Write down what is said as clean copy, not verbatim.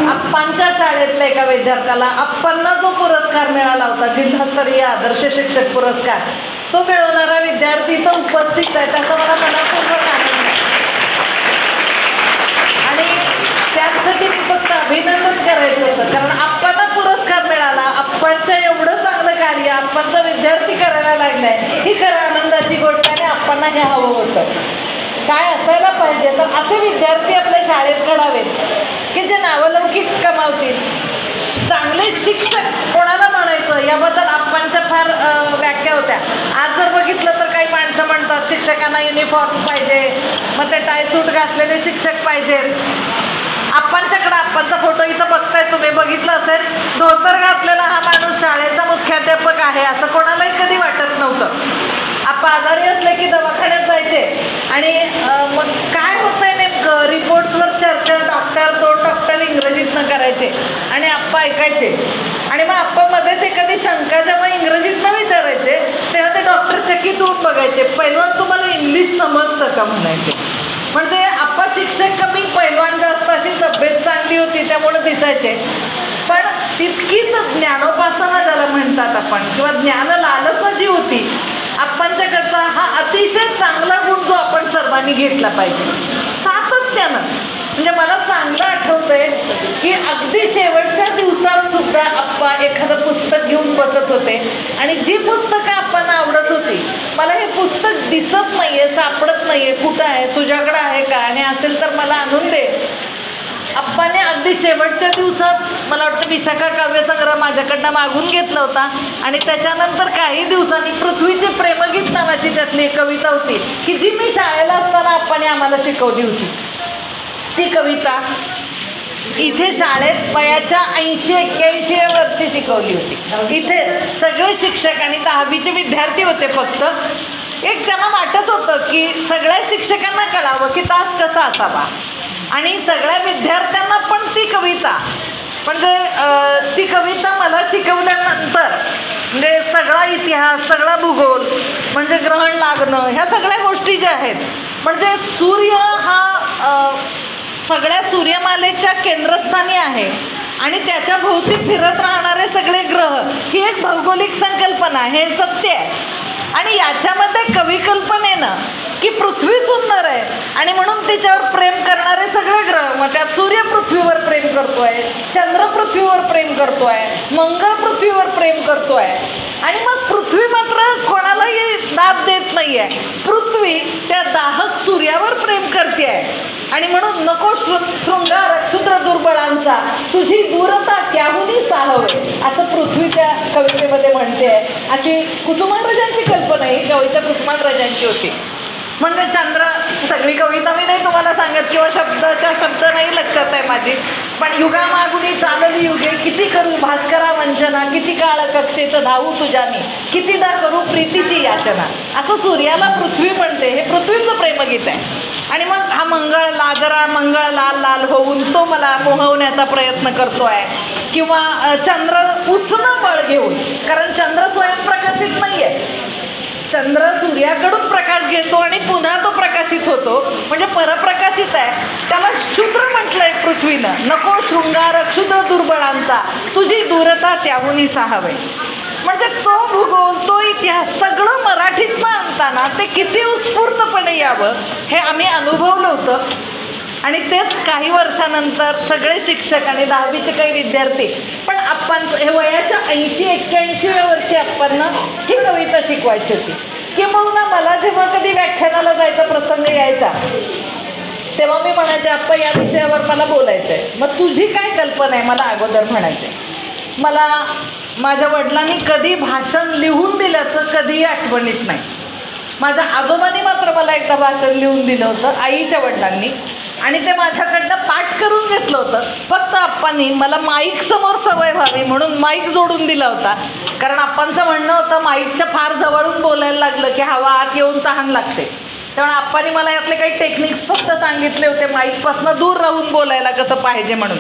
आप्पांच्या शाळेतल्या एका विद्यार्थ्याला आप्पांना जो पुरस्कार मिळाला होता, जिल्हास्तरीय आदर्श शिक्षक पुरस्कार, तो मिळवणारा विद्यार्थी तो उपस्थित आहे, त्याचा मला मनापूर्वक आनंद आहे. आणि त्यासाठी मी फक्त अभिनंदन करायचं होतं, कारण आप्पांना पुरस्कार मिळाला, आप्पांच्या एवढं चांगलं कार्य आप्पांचा विद्यार्थी करायला लागलाय, ही खरं आनंदाची गोष्ट आहे. आप्पांना हे हवं होतं. काय असायला पाहिजे तर असे विद्यार्थी आपल्या शाळेत घडावेत की जे नावलौकिक कमावतील. चांगले शिक्षक कोणाला म्हणायचं याबद्दल आप्पांच्या फार व्याख्या होत्या. आज जर बघितलं तर काही माणसं म्हणतात शिक्षकांना युनिफॉर्म पाहिजे, मग ते टाय सूट घातलेले शिक्षक पाहिजेत. आप्पांच्याकडं आप्पांचा फोटो इथं बघताय तुम्ही, बघितलं असेल, धोतर घातलेला हा माणूस शाळेचा मुख्याध्यापक आहे असं कोणालाही कधी वाटत नव्हतं. आप्पा आजारी असले की दवाखान्यात जायचे आणि मग काय होतंय नेमकं रिपोर्ट्सवर चर्चा डॉक्टर इंग्रजीतनं करायचे आणि आप्पा ऐकायचे. आणि मग आप्पा मध्येच एखादी शंका जेव्हा इंग्रजीतनं विचारायचे तेव्हा ते डॉक्टर चकित होऊन बघायचे, पैलवान तुम्हाला इंग्लिश समजतं का म्हणायचे. म्हणजे आप्पा शिक्षक कमी, पैलवान जास्त, अशी तब्येत चांगली होती त्यामुळे दिसायचे. पण तितकीच ज्ञानोपासना ज्याला म्हणतात आपण, किंवा ज्ञान लालसा जी होती आप्पांच्याकडचा, हा अतिशय चांगला गुण जो आपण सर्वांनी घेतला पाहिजे सातत्यानं. म्हणजे मला चांगलं आठवतंय की अगदी शेवटच्या दिवसात सुद्धा आप्पा एखादं पुस्तक घेऊन बसत होते आणि जी पुस्तकं आप्पांना आवडत होती, मला हे पुस्तक दिसत नाहीये, सापडत नाहीये, कुठं आहे, तुझ्याकडं आहे का, आणि असेल तर मला आणून दे. आप्पाने अगदी शेवटच्या दिवसात मला वाटतं विशाखा काव्यसंग्रह माझ्याकडनं मागून घेतला होता आणि त्याच्यानंतर काही दिवसांनी पृथ्वीचे प्रेमगीत नावाची त्यातली एक कविता होती की जी मी शाळेला असताना आप्पाने आम्हाला शिकवली होती. ती कविता इथे शाळेत वयाच्या 80-81 वर्षी शिकवली होती. इथे सगळे शिक्षक आणि 10वीचे विद्यार्थी होते फक्त. एक त्यांना वाटत होतं की सगळ्या शिक्षकांना कळावं की तास कसा असावा आणि सगळ्या विद्यार्थ्यांना पण ती कविता, म्हणजे ती कविता मला शिकवल्यानंतर म्हणजे सगळा इतिहास, सगळा भूगोल, म्हणजे ग्रहण लागणं, ह्या सगळ्या गोष्टी ज्या आहेत, म्हणजे सूर्य हा सगळ्या सूर्यमालेच्या केंद्रस्थानी आहे आणि त्याच्या भोवती फिरत राहणारे सगळे ग्रह, ही एक भौगोलिक संकल्पना, हे सत्य आहे. आणि याच्यामध्ये कविकल्पनेनं की पृथ्वी सुंदर आहे आणि म्हणून तिच्यावर प्रेम करणारे सगळे ग्रह, मग त्यात सूर्य पृथ्वीवर प्रेम करतोय, चंद्र पृथ्वीवर प्रेम करतोय, मंगळ पृथ्वीवर प्रेम करतोय, आणि मग पृथ्वी मात्र कोणालाही दाब देत नाहीये. पृथ्वी त्या दाहक सूर्यावर प्रेम करते आहे आणि म्हणून नको शृंगार क्षुद्र दुर्बळांचा, तुझी दूरता त्याहूनही साहवे, असं पृथ्वी त्या कवितेमध्ये म्हणते आहे. अशी कुसुमाग्रजांची कल्पना, ही कविता कुसुमाग्रजांची होती. म्हणजे चंद्र, सगळी कविता मी नाही तुम्हाला सांगत किंवा शब्दाच्या शब्द नाही लक्षात आहे माझी, पण युगामागुनी चालली युगे, किती करू भास्करा वंचना, किती काळ कक्षेत धावू तुझ्यानी, कितीदा करू प्रीतीची याचना, असं सूर्याला पृथ्वी म्हणते. हे पृथ्वीचं प्रेमगीत आहे. आणि मग हा मंगळ लाजरा, मंगळ लाल लाल होऊन तो मला मोहवण्याचा प्रयत्न करतो आहे, किंवा चंद्र उसनं बळ घेऊन, कारण चंद्र स्वयंप्रकाशित नाही आहे, चंद्र सूर्याकडून प्रकाश घेतो आणि पुन्हा तो प्रकाशित होतो, म्हणजे परप्रकाशित आहे, त्याला क्षुद्र म्हटलंय पृथ्वीनं. नको शृंगार क्षुद्र दुर्बळांचा, तुझी दूरता त्याहूनही साहावे. म्हणजे तो भूगोल, तो इतिहास सगळं मराठीतनं आणताना ते किती उत्स्फूर्तपणे यावं हे आम्ही अनुभवलं होतं. आणि तेच काही वर्षानंतर सगळे शिक्षक आणि 10वीचे काही विद्यार्थी, पण आप्पांचं हे वयाच्या 80-81व्या वर्षी आप्पांना ही कविता शिकवायची होती. किंबहुना मला जेव्हा कधी व्याख्यानाला जायचा प्रसंग यायचा तेव्हा मी म्हणायचे, आप्पा या विषयावर मला बोलायचं आहे, मग तुझी काय कल्पना आहे मला अगोदर म्हणायचे. मला माझ्या वडिलांनी कधी भाषण लिहून दिल्याचं कधीही आठवणीत नाही. माझ्या आजोबांनी मात्र मला एकदा भाषण लिहून दिलं होतं, आईच्या वडिलांनी, आणि ते माझ्याकडनं पाठ करून घेतलं होतं. फक्त आप्पांनी मला माईक समोर सवय व्हावी म्हणून माईक जोडून दिला होता, कारण आप्पांचं म्हणणं होतं माईकच्या फार जवळून बोलायला लागलं की हवा आत येऊन तहान लागते. तेव्हा आप्पांनी मला यातले काही टेक्निक्स फक्त सांगितले होते, माईकपासून दूर राहून बोलायला कसं पाहिजे म्हणून.